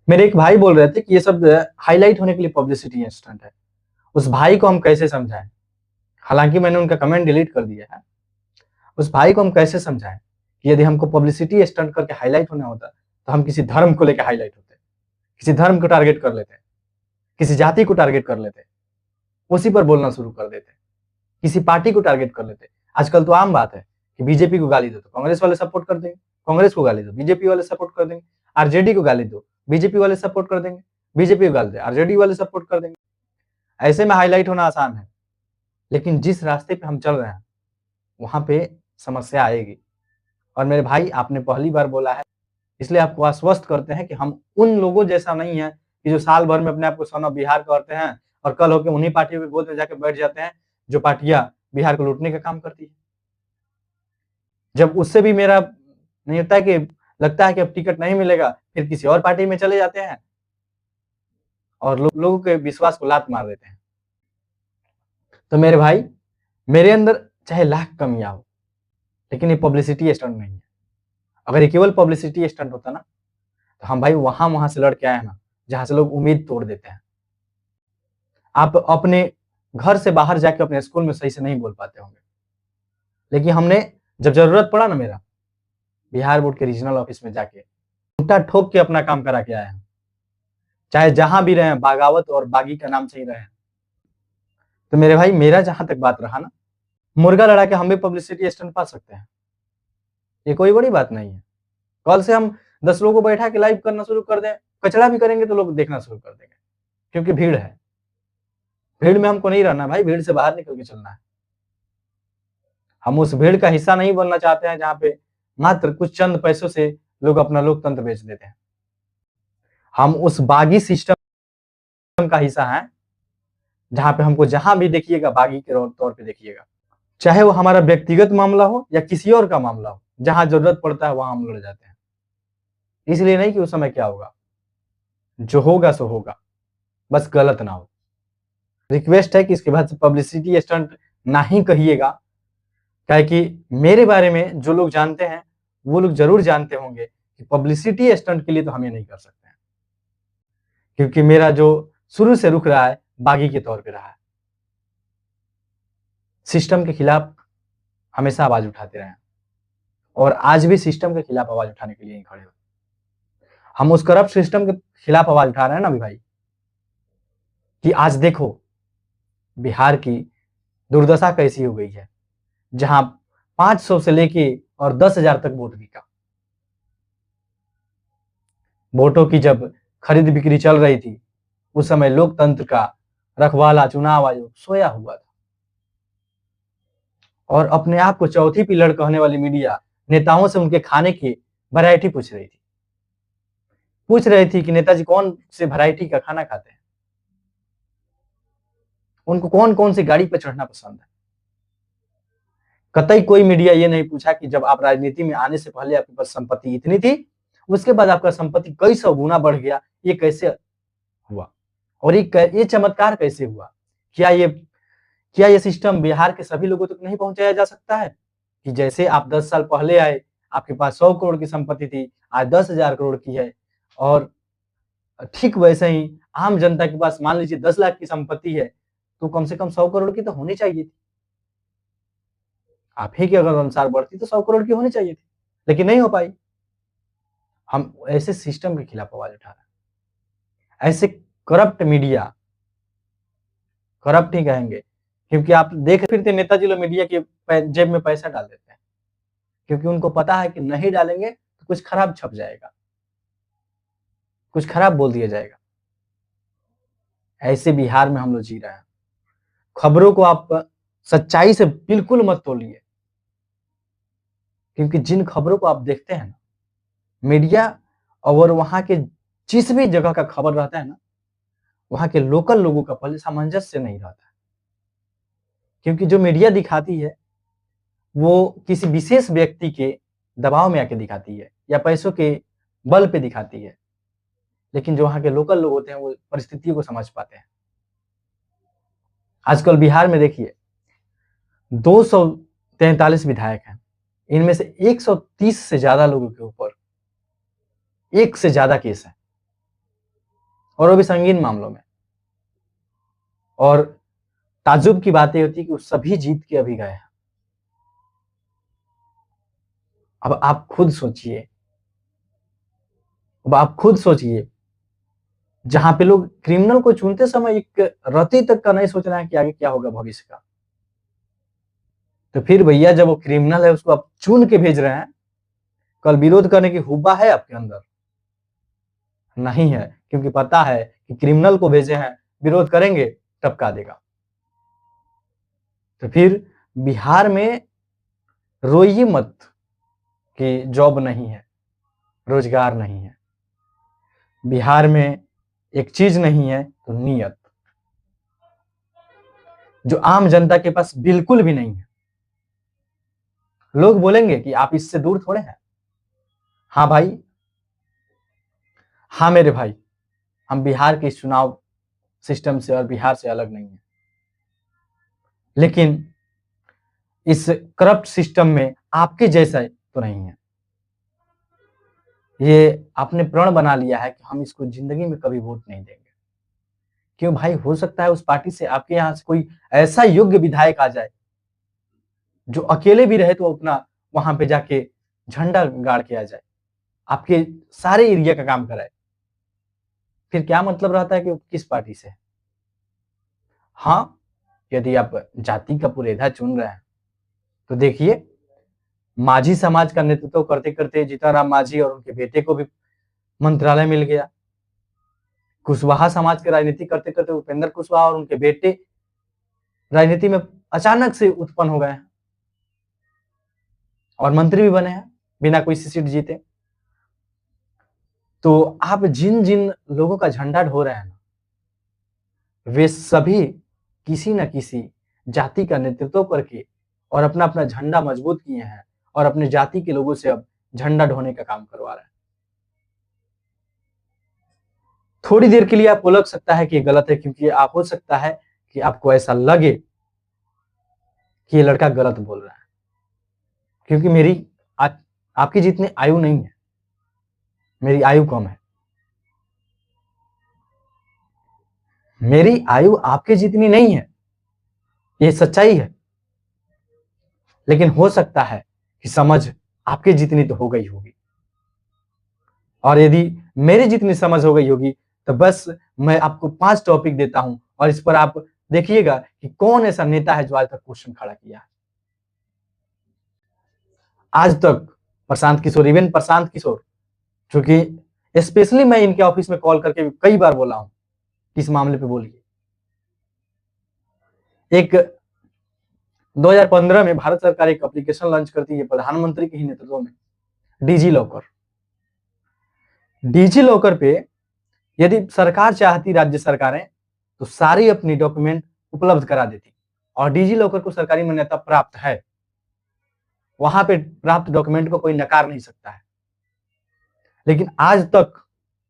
मेरे एक भाई बोल रहे थे कि ये सब हाईलाइट होने के लिए पब्लिसिटी स्टंट है। उस भाई को हम कैसे समझाएं? हालांकि मैंने उनका कमेंट डिलीट कर दिया है। उस भाई को हम कैसे समझाएं कि यदि हमको पब्लिसिटी स्टंट करके हाईलाइट होना होता तो हम किसी धर्म को लेकर हाईलाइट होते, किसी धर्म को टारगेट कर लेते, किसी जाति को टारगेट कर लेते, उसी पर बोलना शुरू कर देते, किसी पार्टी को टारगेट कर लेते। आजकल तो आम बात है कि बीजेपी को गाली दो तो कांग्रेस वाले सपोर्ट कर देंगे, कांग्रेस को गाली दो बीजेपी वाले सपोर्ट कर देंगे, आरजेडी को गाली दो बीजेपी वाले सपोर्ट कर देंगे, बीजेपी को गाली दो आरजेडी वाले सपोर्ट कर देंगे। ऐसे में हाईलाइट होना आसान है, लेकिन जिस रास्ते पे हम चल रहे हैं वहां पे समस्या आएगी। और मेरे भाई, आपने पहली बार बोला है, इसलिए आपको आश्वस्त करते हैं कि हम उन लोगों जैसा नहीं है कि जो साल भर में अपने आप को सन ऑफ बिहार करते हैं और कल होकर उन्हीं पार्टियों के गोद में जाकर बैठ जाते हैं जो पार्टियां बिहार को लूटने का काम करती है। जब उससे भी मेरा नहीं होता है कि लगता है कि अब टिकट नहीं मिलेगा, फिर किसी और पार्टी में चले जाते हैं और लोगों के विश्वास को लात मार देते हैं। तो मेरे भाई, मेरे अंदर चाहे लाख कमियां हो, लेकिन ये पब्लिसिटी स्टंट नहीं है। अगर ये केवल पब्लिसिटी स्टंट होता ना, तो हम भाई वहां वहां से लड़ के आए ना जहां से लोग उम्मीद तोड़ देते हैं। आप अपने घर से बाहर जाके अपने स्कूल में सही से नहीं बोल पाते होंगे, लेकिन हमने जब जरूरत पड़ा ना मेरा, बिहार बोर्ड के रीजनल ऑफिस में जाके घूंटा ठोक के अपना काम करा के आए हैं। चाहे जहां भी रहे, बागावत और बागी का नाम से ही रहे। तो मेरे भाई, मेरा जहां तक बात रहा ना, मुर्गा लड़ा के हम भी पब्लिसिटी स्टंट पा सकते हैं, ये कोई बड़ी बात नहीं है। कल से हम 10 लोगों को बैठा के लाइव करना शुरू कर दें, कचरा भी करेंगे तो लोग देखना शुरू कर देंगे, क्योंकि भीड़ है। भीड़ में हमको नहीं रहना भाई, भीड़ से बाहर निकल के चलना है। हम उस भीड़ का हिस्सा नहीं बनना चाहते हैं जहां पे मात्र कुछ चंद पैसों से लोग अपना लोकतंत्र बेच देते हैं। हम उस बागी सिस्टम का हिस्सा हैं जहां पे हमको जहां भी देखिएगा बागी के तौर पे देखिएगा, चाहे वो हमारा व्यक्तिगत मामला हो या किसी और का मामला हो। जहां जरूरत पड़ता है वहां हम लड़ जाते हैं, इसलिए नहीं कि उस समय क्या होगा, जो होगा सो होगा, बस गलत ना हो। रिक्वेस्ट है कि इसके बाद से पब्लिसिटी स्टंट ना ही कहिएगा, क्या कि मेरे बारे में जो लोग जानते हैं वो लोग जरूर जानते होंगे कि पब्लिसिटी स्टंट के लिए तो हम ये नहीं कर सकते हैं, क्योंकि मेरा जो शुरू से रुख रहा है बागी के तौर पे रहा है। सिस्टम के खिलाफ हमेशा आवाज उठाते रहे और आज भी सिस्टम के खिलाफ आवाज उठाने के लिए ही खड़े हो। हम उस करप्ट सिस्टम के खिलाफ आवाज उठा रहे हैं ना अभी भाई, कि आज देखो बिहार की दुर्दशा कैसी हो गई है, जहां 500 से लेके और 10,000 तक वोट बिका। वोटों की जब खरीद बिक्री चल रही थी, उस समय लोकतंत्र का रखवाला चुनाव आयोग सोया हुआ था और अपने आप को चौथी पिलर कहने वाली मीडिया नेताओं से उनके खाने की वैरायटी पूछ रही थी कि नेताजी कौन से वैरायटी का खाना खाते हैं, उनको कौन कौन सी गाड़ी पर चढ़ना पसंद है। कतई कोई मीडिया ये नहीं पूछा कि जब आप राजनीति में आने से पहले आपके पास संपत्ति इतनी थी, उसके बाद आपका संपत्ति कई सौ गुना बढ़ गया, ये कैसे हुआ और ये चमत्कार कैसे हुआ। क्या ये सिस्टम बिहार के सभी लोगों तक नहीं पहुंचाया जा सकता है कि जैसे आप 10 साल पहले आए, आपके पास 100 करोड़ की संपत्ति थी, आज 10,000 करोड़ की है, और ठीक वैसे ही आम जनता के पास मान लीजिए 10 लाख की संपत्ति है, तो कम से कम 100 करोड़ की तो होनी चाहिए थी। आप ही के अगर अनुसार बढ़ती तो 100 करोड़ की होनी चाहिए थी, लेकिन नहीं हो पाई। हम ऐसे सिस्टम के खिलाफ आवाज उठा रहे हैं। ऐसे करप्ट मीडिया, करप्ट ही कहेंगे, क्योंकि आप देख फिरते नेताजी लोग मीडिया के जेब में पैसा डाल देते हैं, क्योंकि उनको पता है कि नहीं डालेंगे तो कुछ खराब छप जाएगा, कुछ खराब बोल दिया जाएगा। ऐसे बिहार में हम लोग जी रहे हैं। खबरों को आप सच्चाई से बिल्कुल मत तोलिए, क्योंकि जिन खबरों को आप देखते हैं ना, मीडिया और वहां के जिस भी जगह का खबर रहता है ना, वहां के लोकल लोगों का पहले सामंजस्य नहीं रहता है। क्योंकि जो मीडिया दिखाती है वो किसी विशेष व्यक्ति के दबाव में आके दिखाती है या पैसों के बल पे दिखाती है, लेकिन जो वहां के लोकल लोग होते हैं वो परिस्थितियों को समझ पाते हैं। आजकल बिहार में देखिए 243 विधायक हैं, इनमें से 130 से ज्यादा लोगों के ऊपर एक से ज्यादा केस है। और वो भी संगीन मामलों में। और ताज्जुब की बात ये होती है कि वो सभी जीत के अभी गए हैं। अब आप खुद सोचिए, जहां पे लोग क्रिमिनल को चुनते समय एक रत्ती तक का नहीं सोच रहे हैं कि आगे क्या होगा भविष्य का, तो फिर भैया जब वो क्रिमिनल है उसको आप चुन के भेज रहे हैं, कल विरोध करने की हुब्बा है आपके अंदर? नहीं है, क्योंकि पता है कि क्रिमिनल को भेजे हैं, विरोध करेंगे टपका देगा। तो फिर बिहार में रोइए मत कि जॉब नहीं है, रोजगार नहीं है। बिहार में एक चीज नहीं है तो नियत, जो आम जनता के पास बिल्कुल भी नहीं है। लोग बोलेंगे कि आप इससे दूर थोड़े हैं। हाँ भाई, हाँ मेरे भाई, हम बिहार के चुनाव सिस्टम से और बिहार से अलग नहीं है, लेकिन इस करप्ट सिस्टम में आपके जैसा तो नहीं है। ये आपने प्रण बना लिया है कि हम इसको जिंदगी में कभी वोट नहीं देंगे। क्यों भाई, हो सकता है उस पार्टी से आपके यहाँ से कोई ऐसा योग्य विधायक आ जाए जो अकेले भी रहे तो अपना वहां पे जाके झंडा गाड़ के आ जाए, आपके सारे एरिया का काम कराए। फिर क्या मतलब रहता है कि वो किस पार्टी से है? हाँ, यदि आप जाति का पुरेधा चुन रहे हैं तो देखिए, माझी समाज का नेतृत्व करते करते जीतनराम मांझी और उनके बेटे को भी मंत्रालय मिल गया। कुशवाहा समाज की राजनीति करते करते उपेंद्र कुशवाहा और उनके बेटे राजनीति में अचानक से उत्पन्न हो गए हैं और मंत्री भी बने हैं बिना कोई सीट जीते। तो आप जिन जिन लोगों का झंडा ढो रहे हैं ना, वे सभी किसी न किसी जाति का नेतृत्व करके और अपना अपना झंडा मजबूत किए हैं और अपने जाति के लोगों से अब झंडा ढोने का काम करवा रहे हैं। थोड़ी देर के लिए आपको लग सकता है कि ये गलत है, क्योंकि आप हो सकता है कि आपको ऐसा लगे कि ये लड़का गलत बोल रहा है, क्योंकि मेरी आपकी जितनी आयु नहीं है, मेरी आयु कम है। मेरी आयु आपके जितनी नहीं है, ये सच्चाई है। लेकिन हो सकता है कि समझ आपके जितनी तो हो गई होगी, और यदि मेरी जितनी समझ हो गई होगी तो बस मैं आपको 5 टॉपिक देता हूं और इस पर आप देखिएगा कि कौन ऐसा नेता है जो आज तक क्वेश्चन खड़ा किया है। आज तक प्रशांत किशोर, इवन प्रशांत किशोर, क्योंकि स्पेशली मैं इनके ऑफिस में कॉल करके कई बार बोला हूं कि इस मामले पे बोलिए। एक 2015 में भारत सरकार एक एप्लीकेशन लॉन्च करती है प्रधानमंत्री के ही नेतृत्व में, डिजी लॉकर। डिजी लॉकर पे यदि सरकार चाहती, राज्य सरकारें, तो सारी अपनी डॉक्यूमेंट उपलब्ध करा देती, और डिजी लॉकर को सरकारी मान्यता प्राप्त है। वहां पे प्राप्त डॉक्यूमेंट को कोई नकार नहीं सकता है। लेकिन आज तक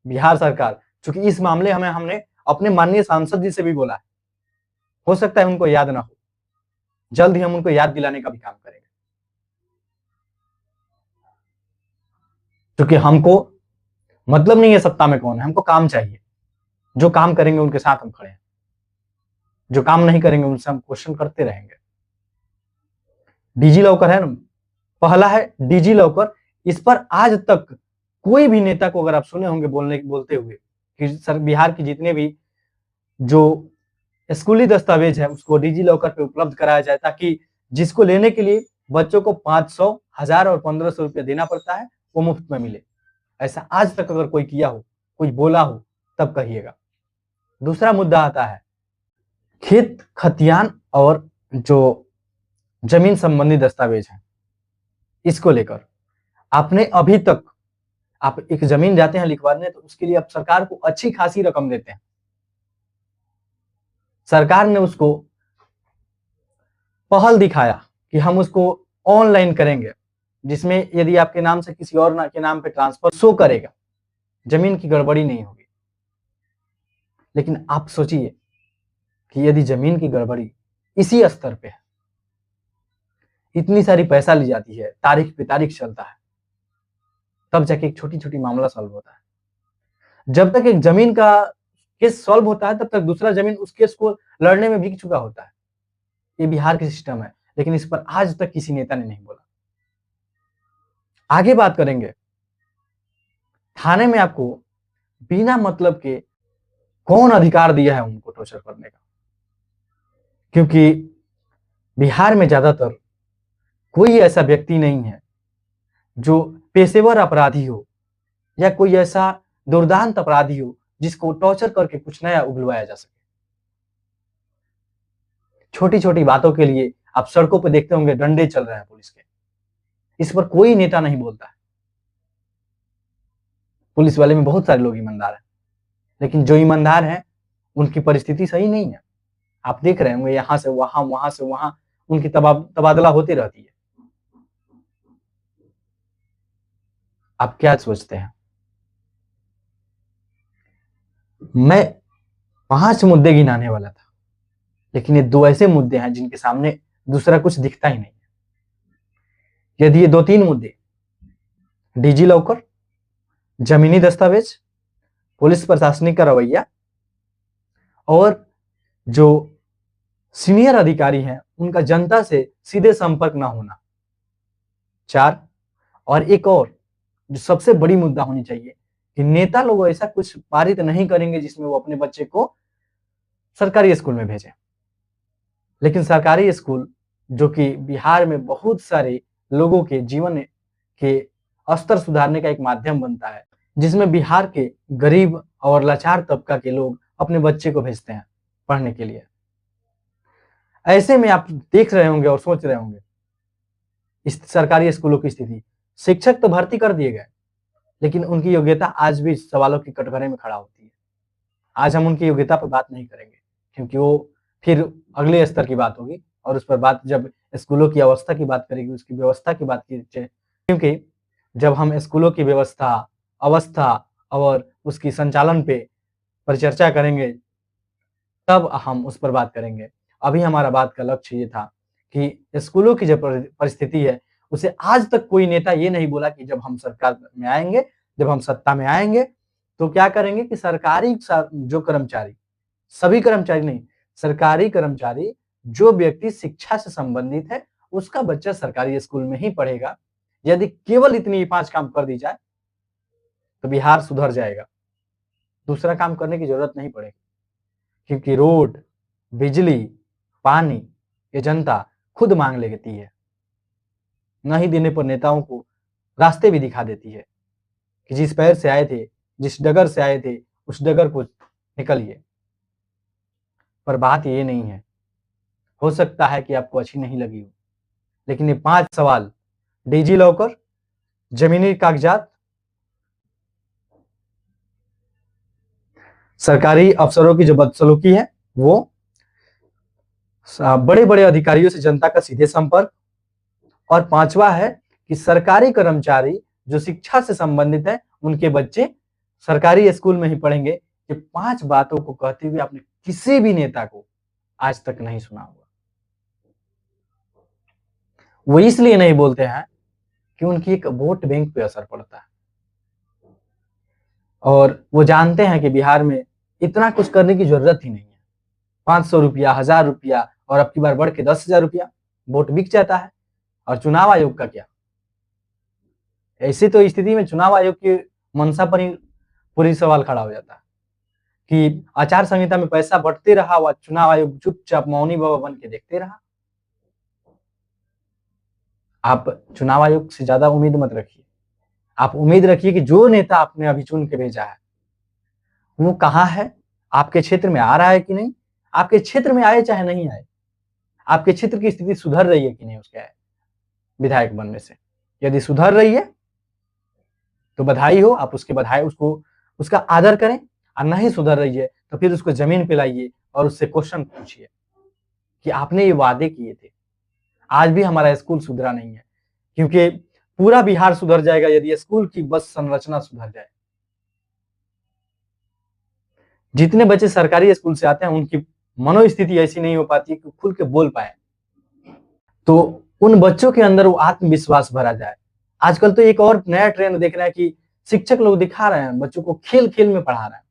बिहार सरकार, चूंकि इस मामले हमें हमने अपने माननीय सांसद जी से भी बोला है, हो सकता है उनको याद ना हो, जल्द ही हम उनको याद दिलाने का भी काम करेंगे। क्योंकि हमको मतलब नहीं है सत्ता में कौन है, हमको काम चाहिए। जो काम करेंगे उनके साथ हम खड़े हैं, जो काम नहीं करेंगे उनसे हम क्वेश्चन करते रहेंगे। डिजी लॉकर है ना, पहला है डिजी लॉकर। इस पर आज तक कोई भी नेता को अगर आप सुने होंगे बोलते हुए कि सर बिहार की जितने भी जो स्कूली दस्तावेज है उसको डिजी लॉकर पे उपलब्ध कराया जाए, ताकि जिसको लेने के लिए बच्चों को 500, 1000 और 1500 रुपया देना पड़ता है, वो मुफ्त में मिले। ऐसा आज तक अगर कोई किया हो, कोई बोला हो, तब कहिएगा। दूसरा मुद्दा आता है खेत खतियान और जो जमीन संबंधी दस्तावेज है, इसको लेकर आपने अभी तक, आप एक जमीन जाते हैं लिखवाने तो उसके लिए आप सरकार को अच्छी खासी रकम देते हैं। सरकार ने उसको पहल दिखाया कि हम उसको ऑनलाइन करेंगे, जिसमें यदि आपके नाम से किसी और के नाम पे ट्रांसफर शो करेगा, जमीन की गड़बड़ी नहीं होगी। लेकिन आप सोचिए कि यदि जमीन की गड़बड़ी इसी स्तर पे है, इतनी सारी पैसा ली जाती है, तारीख पे तारीख चलता है, तब जाके एक छोटी छोटी मामला सॉल्व होता है। जब तक एक जमीन का केस सॉल्व होता है तब तक दूसरा जमीन उस केस को लड़ने में बिक चुका होता है। ये बिहार की सिस्टम है, लेकिन इस पर आज तक किसी नेता ने नहीं बोला। आगे बात करेंगे, थाने में आपको बिना मतलब के कौन अधिकार दिया है उनको टॉर्चर करने का? क्योंकि बिहार में ज्यादातर कोई ऐसा व्यक्ति नहीं है जो पेशेवर अपराधी हो या कोई ऐसा दुर्दांत अपराधी हो जिसको टॉर्चर करके कुछ नया उगलवाया जा सके। छोटी छोटी बातों के लिए आप सड़कों पर देखते होंगे डंडे चल रहे हैं पुलिस के, इस पर कोई नेता नहीं बोलता है। पुलिस वाले में बहुत सारे लोग ईमानदार हैं, लेकिन जो ईमानदार हैं उनकी परिस्थिति सही नहीं है। आप देख रहे होंगे यहां से वहां से वहां उनकी तबादला होती रहती है। आप क्या सोचते हैं? मैं 5 मुद्दे गिनाने वाला था, लेकिन ये 2 ऐसे मुद्दे हैं जिनके सामने दूसरा कुछ दिखता ही नहीं है। यदि ये 2-3 मुद्दे डिजी लॉकर, जमीनी दस्तावेज, पुलिस प्रशासनिक का रवैया और जो सीनियर अधिकारी हैं उनका जनता से सीधे संपर्क ना होना, 4 और एक और जो सबसे बड़ी मुद्दा होनी चाहिए कि नेता लोग ऐसा कुछ पारित नहीं करेंगे जिसमें वो अपने बच्चे को सरकारी स्कूल में भेजें। लेकिन सरकारी स्कूल जो कि बिहार में बहुत सारे लोगों के जीवन के स्तर सुधारने का एक माध्यम बनता है, जिसमें बिहार के गरीब और लाचार तबका के लोग अपने बच्चे को भेजते हैं पढ़ने के लिए। ऐसे में आप देख रहे होंगे और सोच रहे होंगे इस सरकारी स्कूलों की स्थिति, शिक्षक तो भर्ती कर दिए गए, लेकिन उनकी योग्यता आज भी सवालों की कटघरे में खड़ा होती है। आज हम उनकी योग्यता पर बात नहीं करेंगे, क्योंकि वो फिर अगले स्तर की बात होगी और उस पर बात जब स्कूलों की अवस्था की बात करेगी, उसकी व्यवस्था की बात की, क्योंकि जब हम स्कूलों की व्यवस्था, अवस्था और उसकी संचालन पे परिचर्चा करेंगे तब हम उस पर बात करेंगे। अभी हमारा बात का लक्ष्य ये था कि स्कूलों की जो परिस्थिति है उसे आज तक कोई नेता ये नहीं बोला कि जब हम सरकार में आएंगे, जब हम सत्ता में आएंगे तो क्या करेंगे कि सरकारी जो कर्मचारी, सभी कर्मचारी नहीं, सरकारी कर्मचारी जो व्यक्ति शिक्षा से संबंधित है उसका बच्चा सरकारी स्कूल में ही पढ़ेगा। यदि केवल इतनी 5 काम कर दी जाए तो बिहार सुधर जाएगा, दूसरा काम करने की जरूरत नहीं पड़ेगी, क्योंकि रोड, बिजली, पानी ये जनता खुद मांग लेती है। नहीं देने पर नेताओं को रास्ते भी दिखा देती है कि जिस पैर से आए थे, जिस डगर से आए थे, उस डगर को निकलिए। पर बात ये नहीं है, हो सकता है कि आपको अच्छी नहीं लगी हो, लेकिन ये 5 सवाल, डिजी लॉकर, जमीनी कागजात, सरकारी अफसरों की जो बदसलूकी है वो, बड़े बड़े अधिकारियों से जनता का सीधे संपर्क, और 5वां है कि सरकारी कर्मचारी जो शिक्षा से संबंधित है उनके बच्चे सरकारी स्कूल में ही पढ़ेंगे। ये 5 बातों को कहते हुए आपने किसी भी नेता को आज तक नहीं सुना होगा। वो इसलिए नहीं बोलते हैं कि उनकी एक वोट बैंक पे असर पड़ता है और वो जानते हैं कि बिहार में इतना कुछ करने की जरूरत ही नहीं है। 500 रुपया, 1000 रुपया और अब की बार बढ़ के 10,000 रुपया वोट बिक जाता है। और चुनाव आयोग का क्या? ऐसी तो स्थिति में चुनाव आयोग की मंशा पर ही पूरी सवाल खड़ा हो जाता है कि आचार संहिता में पैसा बंटते रहा और चुनाव आयोग चुपचाप मौनी बाबा बन के देखते रहा। आप चुनाव आयोग से ज्यादा उम्मीद मत रखिए। आप उम्मीद रखिए कि जो नेता आपने अभी चुन के भेजा है वो कहाँ है, आपके क्षेत्र में आ रहा है कि नहीं, आपके क्षेत्र में आए चाहे नहीं आए, आपके क्षेत्र की स्थिति सुधर रही है कि नहीं उसके विधायक बनने से। यदि सुधर रही है तो बधाई हो, आप उसका आदर करें, और नहीं सुधर रही है तो फिर उसको जमीन पे लाइए और उससे क्वेश्चन पूछिए कि आपने ये वादे किए थे। आज भी हमारा स्कूल सुधरा नहीं है, क्योंकि पूरा बिहार सुधर जाएगा यदि स्कूल की बस संरचना सुधर जाए। जितने बच्चे सरकारी स्कूल से आते हैं उनकी मनोस्थिति ऐसी नहीं हो पाती कि खुल के बोल पाए, तो उन बच्चों के अंदर वो आत्मविश्वास भरा जाए। आजकल तो एक और नया ट्रेंड देख रहे हैं कि शिक्षक लोग दिखा रहे हैं बच्चों को खेल खेल में पढ़ा रहे हैं।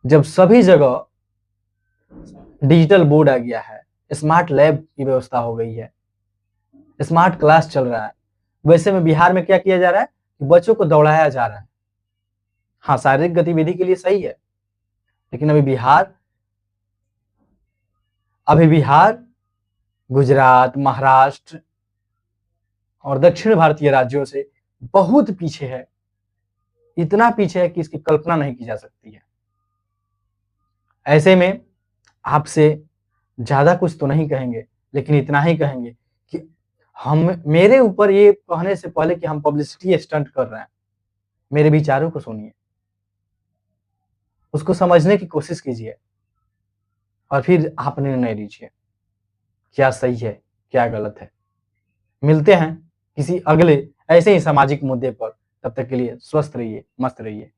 जब सभी जगह डिजिटल बोर्ड आ गया है, स्मार्ट लैब की व्यवस्था हो गई है, स्मार्ट क्लास चल रहा है, वैसे में बिहार में क्या किया जा रहा है कि बच्चों को दौड़ाया जा रहा है। हाँ, शारीरिक गतिविधि के लिए सही है, लेकिन अभी बिहार गुजरात, महाराष्ट्र और दक्षिण भारतीय राज्यों से बहुत पीछे है, इतना पीछे है कि इसकी कल्पना नहीं की जा सकती है। ऐसे में आपसे ज्यादा कुछ तो नहीं कहेंगे, लेकिन इतना ही कहेंगे कि हम मेरे ऊपर ये कहने से पहले कि हम पब्लिसिटी स्टंट कर रहे हैं, मेरे विचारों को सुनिए, उसको समझने की कोशिश कीजिए और फिर आप निर्णय लीजिए क्या सही है, क्या गलत है। मिलते हैं किसी अगले ऐसे ही सामाजिक मुद्दे पर, तब तक के लिए स्वस्थ रहिए, मस्त रहिए।